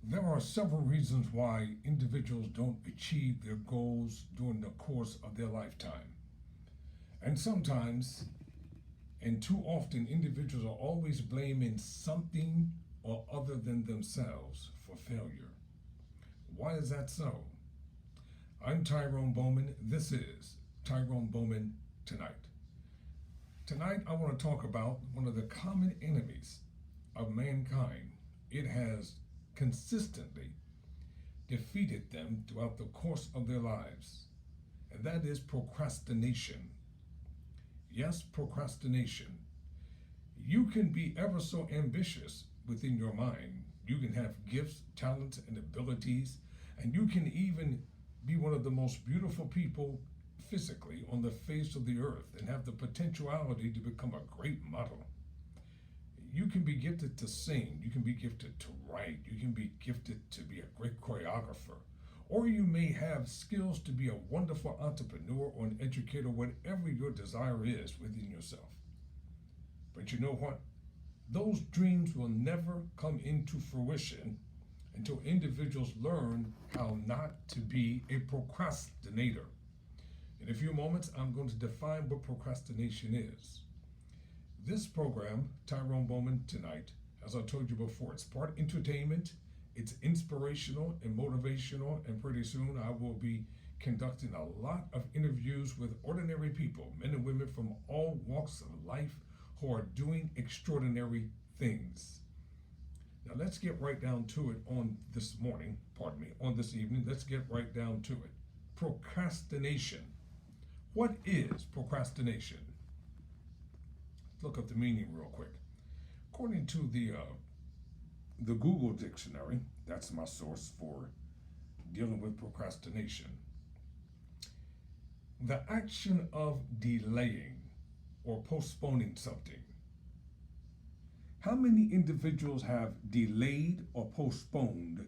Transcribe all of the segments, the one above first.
There are several reasons why individuals don't achieve their goals during the course of their lifetime. And sometimes, and too often, individuals are always blaming something or other than themselves for failure. Why is that so? I'm Tyrone Bowman. This is Tyrone Bowman Tonight. Tonight, I want to talk about one of the common enemies of mankind. It has consistently defeated them throughout the course of their lives, and that is procrastination. Yes, procrastination. You can be ever so ambitious within your mind. You can have gifts, talents, and abilities, and you can even be one of the most beautiful people physically on the face of the earth and have the potentiality to become a great model. You can be gifted to sing, you can be gifted to write, you can be gifted to be a great choreographer, or you may have skills to be a wonderful entrepreneur or an educator, whatever your desire is within yourself. But you know what? Those dreams will never come into fruition until individuals learn how not to be a procrastinator. In a few moments, I'm going to define what procrastination is. This program, Tyrone Bowman Tonight, as I told you before, it's part entertainment, it's inspirational and motivational, and pretty soon I will be conducting a lot of interviews with ordinary people, men and women from all walks of life who are doing extraordinary things. Now let's get right down to it on this morning, on this evening. Let's get right down to it. Procrastination. What is procrastination? Look up the meaning real quick. According to the Google dictionary, that's my source for dealing with procrastination. The action of delaying or postponing something. How many individuals have delayed or postponed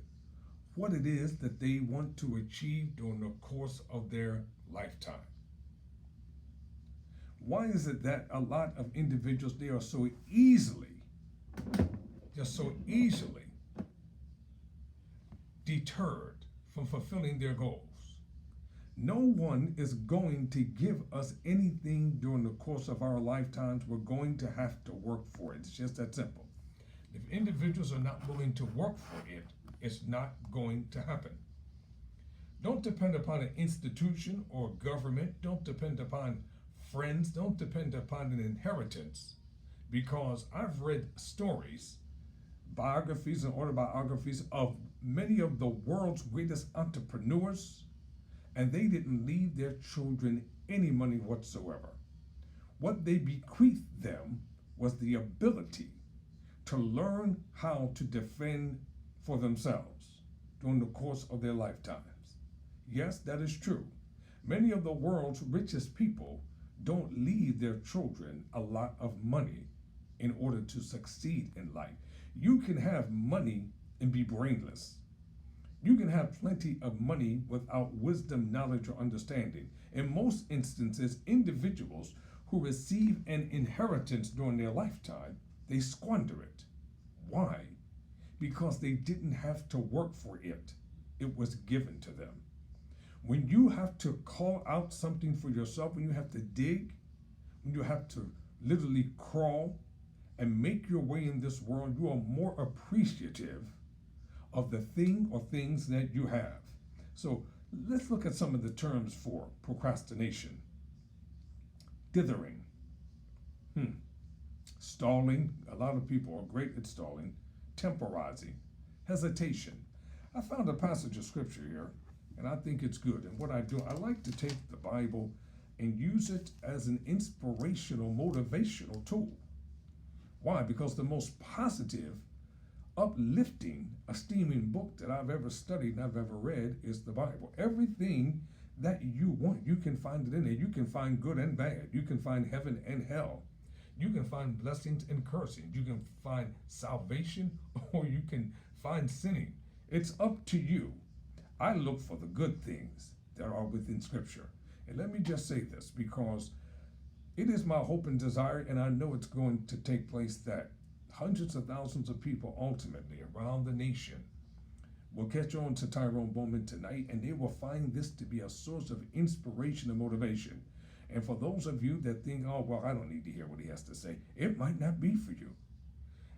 what it is that they want to achieve during the course of their lifetime? Why is it that a lot of individuals, they are so easily, just so easily deterred from fulfilling their goals? No one is going to give us anything during the course of our lifetimes. We're going to have to work for it. It's just that simple. If individuals are not willing to work for it, it's not going to happen. Don't depend upon an institution or government. Don't depend upon friends. Don't depend upon an inheritance, because I've read stories, biographies and autobiographies of many of the world's greatest entrepreneurs, and they didn't leave their children any money whatsoever. What they bequeathed them was the ability to learn how to defend for themselves during the course of their lifetimes. Yes, that is true. Many of the world's richest people don't leave their children a lot of money in order to succeed in life. You can have money and be brainless. You can have plenty of money without wisdom, knowledge, or understanding. In most instances, individuals who receive an inheritance during their lifetime, they squander it. Why? Because they didn't have to work for it. It was given to them. When you have to call out something for yourself, when you have to dig, when you have to literally crawl and make your way in this world, you are more appreciative of the thing or things that you have. So let's look at some of the terms for procrastination. Dithering. Stalling. A lot of people are great at stalling. Temporizing. Hesitation. I found a passage of scripture here, and I think it's good. And what I do, I like to take the Bible and use it as an inspirational, motivational tool. Why? Because the most positive, uplifting, esteeming book that I've ever studied and I've ever read is the Bible. Everything that you want, you can find it in there. You can find good and bad. You can find heaven and hell. You can find blessings and cursing. You can find salvation, or you can find sinning. It's up to you. I look for the good things that are within Scripture. And let me just say this, because it is my hope and desire, and I know it's going to take place, that hundreds of thousands of people ultimately around the nation will catch on to Tyrone Bowman tonight, and they will find this to be a source of inspiration and motivation. And for those of you that think, oh, well, I don't need to hear what he has to say, it might not be for you.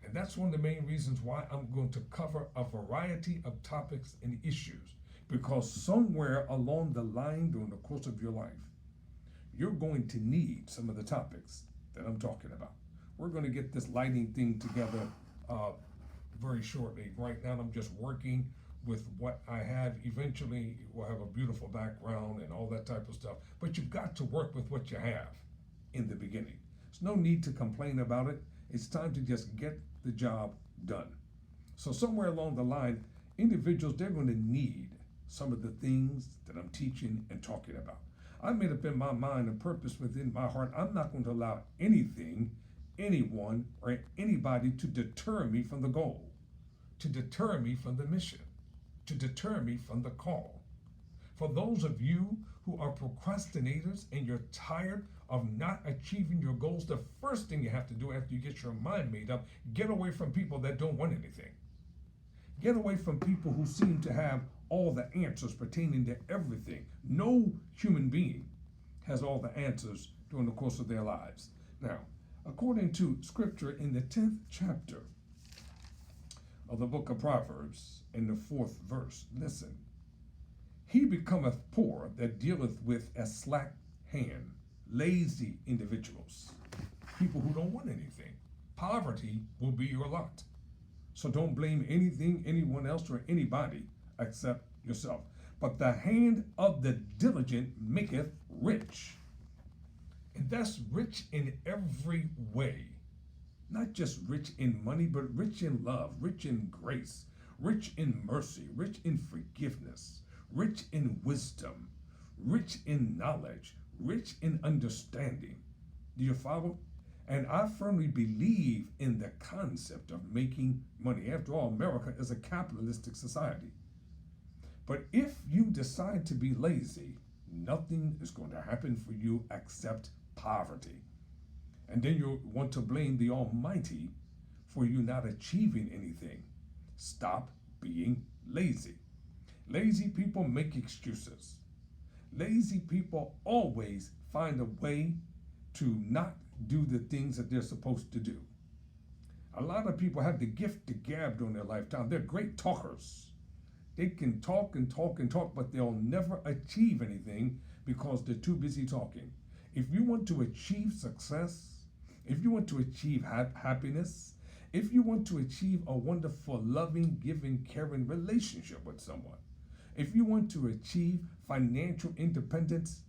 And that's one of the main reasons why I'm going to cover a variety of topics and issues, because somewhere along the line during the course of your life, you're going to need some of the topics that I'm talking about. We're going to get this lighting thing together very shortly. Right now, I'm just working with what I have. Eventually, we'll have a beautiful background and all that type of stuff. But you've got to work with what you have in the beginning. There's no need to complain about it. It's time to just get the job done. So somewhere along the line, individuals, they're going to need some of the things that I'm teaching and talking about. I made up in my mind a purpose within my heart. I'm not going to allow anything, anyone, or anybody to deter me from the goal, to deter me from the mission, to deter me from the call. For those of you who are procrastinators and you're tired of not achieving your goals, the first thing you have to do after you get your mind made up, get away from people that don't want anything. Get away from people who seem to have all the answers pertaining to everything. No human being has all the answers during the course of their lives. Now, according to scripture in the 10th chapter of the book of Proverbs, in the 4th verse, listen. He becometh poor that dealeth with a slack hand. Lazy individuals, people who don't want anything. Poverty will be your lot. So don't blame anything, anyone else, or anybody except yourself. But the hand of the diligent maketh rich. And that's rich in every way. Not just rich in money, but rich in love, rich in grace, rich in mercy, rich in forgiveness, rich in wisdom, rich in knowledge, rich in understanding. Do you follow? And I firmly believe in the concept of making money. After all, America is a capitalistic society. But if you decide to be lazy, nothing is going to happen for you except poverty. And then you want to blame the Almighty for you not achieving anything. Stop being lazy. Lazy people make excuses. Lazy people always find a way to not do the things that they're supposed to do. A lot of people have the gift to gab during their lifetime. They're great talkers. They can talk and talk and talk, but they'll never achieve anything because they're too busy talking. If you want to achieve success, if you want to achieve happiness, if you want to achieve a wonderful, loving, giving, caring relationship with someone, if you want to achieve financial independence,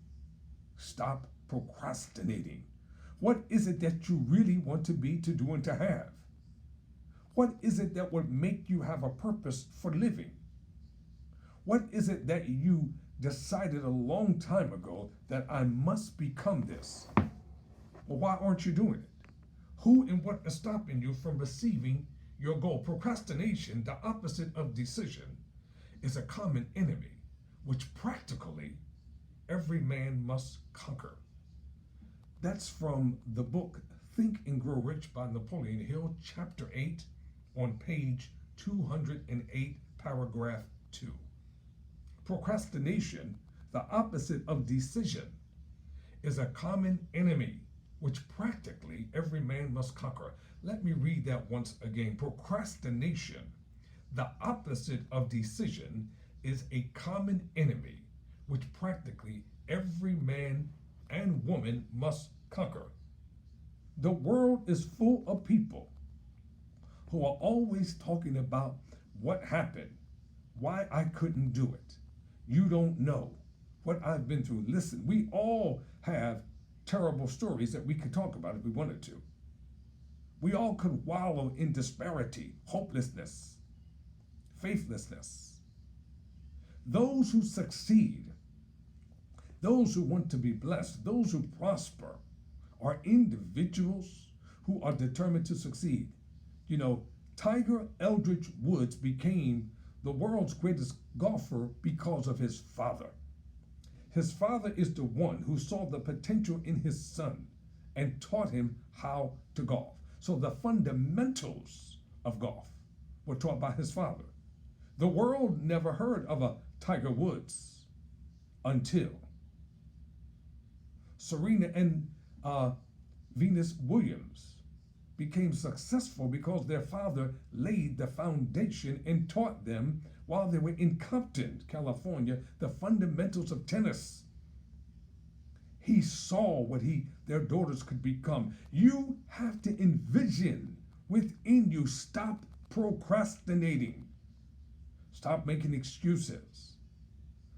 stop procrastinating. What is it that you really want to be, to do, and to have? What is it that would make you have a purpose for living? What is it that you decided a long time ago that I must become this? Well, why aren't you doing it? Who and what is stopping you from receiving your goal? Procrastination, the opposite of decision, is a common enemy, which practically every man must conquer. That's from the book Think and Grow Rich by Napoleon Hill, chapter 8, on page 208, paragraph 2. Procrastination, the opposite of decision, is a common enemy which practically every man must conquer. Let me read that once again. Procrastination, the opposite of decision, is a common enemy which practically every man and woman must conquer. The world is full of people who are always talking about what happened, why I couldn't do it. You don't know what I've been through. Listen, we all have terrible stories that we could talk about if we wanted to. We all could wallow in disparity, hopelessness, faithlessness. Those who succeed, those who want to be blessed, those who prosper, are individuals who are determined to succeed. You know, Tiger Eldridge Woods became the world's greatest golfer because of his father. His father is the one who saw the potential in his son and taught him how to golf. So the fundamentals of golf were taught by his father. The world never heard of a Tiger Woods until Serena and Venus Williams became successful because their father laid the foundation and taught them while they were in Compton, California, the fundamentals of tennis. He saw what their daughters could become. You have to envision within you. Stop procrastinating. Stop making excuses.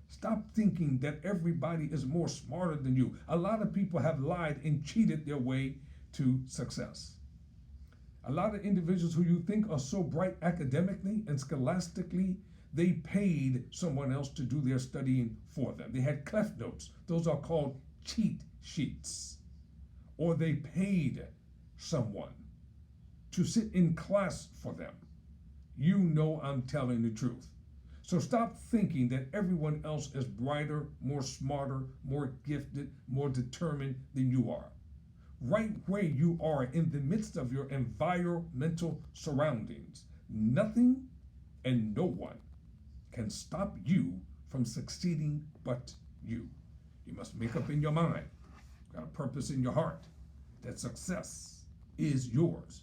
Stop thinking that everybody is more smarter than you. A lot of people have lied and cheated their way to success. A lot of individuals who you think are so bright academically and scholastically, they paid someone else to do their studying for them. They had Cliff Notes. Those are called cheat sheets. Or they paid someone to sit in class for them. You know I'm telling the truth. So stop thinking that everyone else is brighter, more smarter, more gifted, more determined than you are. Right where you are in the midst of your environmental surroundings, nothing and no one can stop you from succeeding but you. You must make up in your mind, got a purpose in your heart, that success is yours.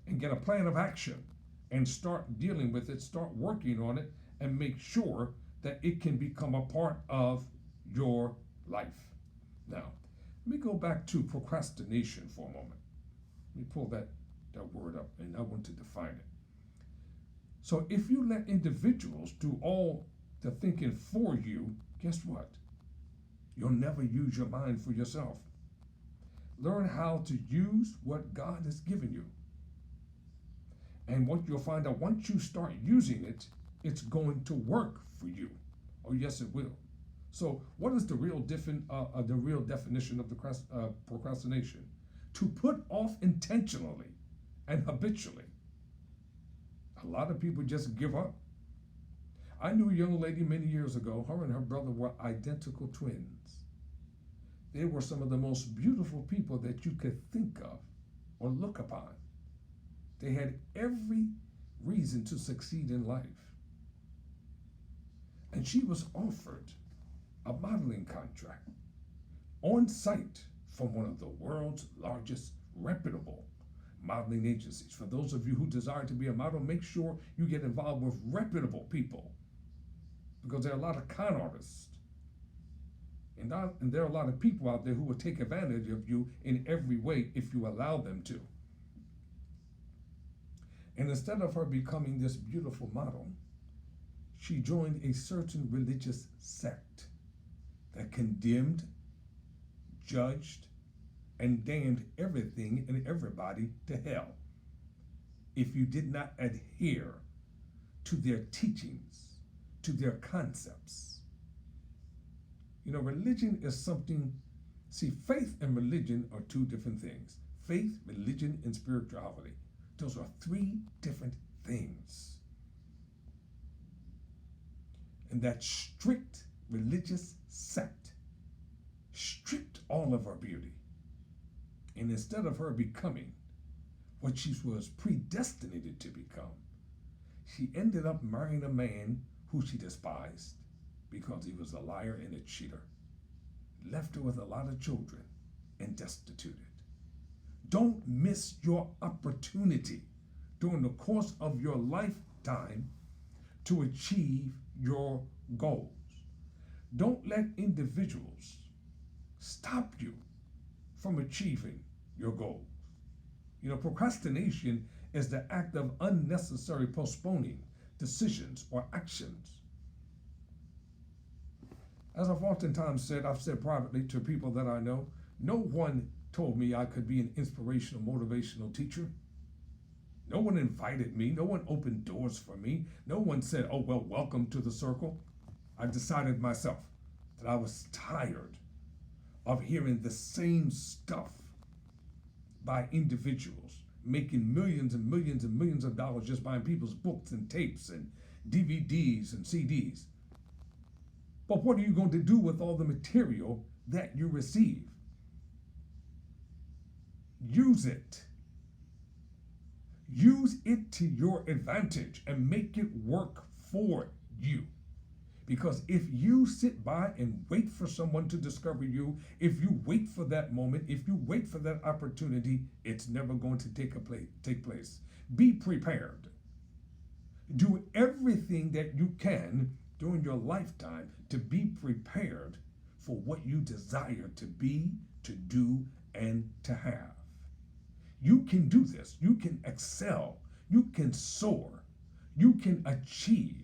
And get a plan of action and start dealing with it, start working on it, and make sure that it can become a part of your life. Now, let me go back to procrastination for a moment. Let me pull that word up, and I want to define it. So if you let individuals do all the thinking for you, guess what? You'll never use your mind for yourself. Learn how to use what God has given you. And what you'll find out, once you start using it, it's going to work for you. Oh, yes, it will. So what is the real definition of the procrastination? To put off intentionally and habitually. A lot of people just give up. I knew a young lady many years ago. Her and her brother were identical twins. They were some of the most beautiful people that you could think of or look upon. They had every reason to succeed in life. And she was offered a modeling contract on site from one of the world's largest reputable modeling agencies. For those of you who desire to be a model, make sure you get involved with reputable people, because there are a lot of con artists. And there are a lot of people out there who will take advantage of you in every way if you allow them to. And instead of her becoming this beautiful model, she joined a certain religious sect that condemned, judged, and damned everything and everybody to hell if you did not adhere to their teachings, to their concepts. You know, religion is something, see, faith and religion are two different things. Faith, religion, and spirituality. Those are three different things. And that strict religious sect stripped all of her beauty. And instead of her becoming what she was predestinated to become, she ended up marrying a man who she despised because he was a liar and a cheater. Left her with a lot of children and destituted. Don't miss your opportunity during the course of your lifetime to achieve your goals. Don't let individuals stop you from achieving your goals. You know, procrastination is the act of unnecessary postponing decisions or actions. As I've oftentimes said, I've said privately to people that I know, no one told me I could be an inspirational, motivational teacher. No one invited me. No one opened doors for me. No one said, oh, well, welcome to the circle. I decided myself that I was tired of hearing the same stuff by individuals making millions and millions and millions of dollars just buying people's books and tapes and DVDs and CDs. But what are you going to do with all the material that you receive? Use it. Use it to your advantage and make it work for you. Because if you sit by and wait for someone to discover you, if you wait for that moment, if you wait for that opportunity, it's never going to take place. Be prepared. Do everything that you can during your lifetime to be prepared for what you desire to be, to do, and to have. You can do this. You can excel. You can soar. You can achieve.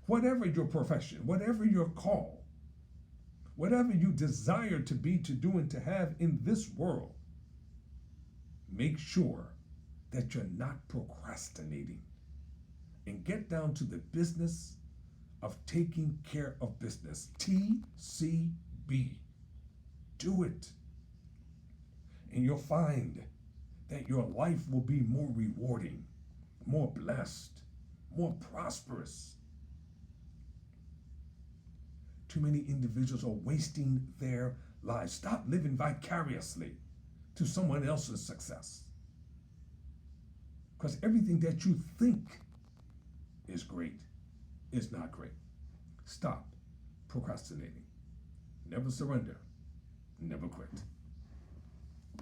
Whatever your profession, whatever your call, whatever you desire to be, to do, and to have in this world, make sure that you're not procrastinating. And get down to the business of taking care of business. TCB. Do it. And you'll find that your life will be more rewarding, more blessed, more prosperous. Too many individuals are wasting their lives. Stop living vicariously to someone else's success. Because everything that you think is great is not great. Stop procrastinating. Never surrender. Never quit.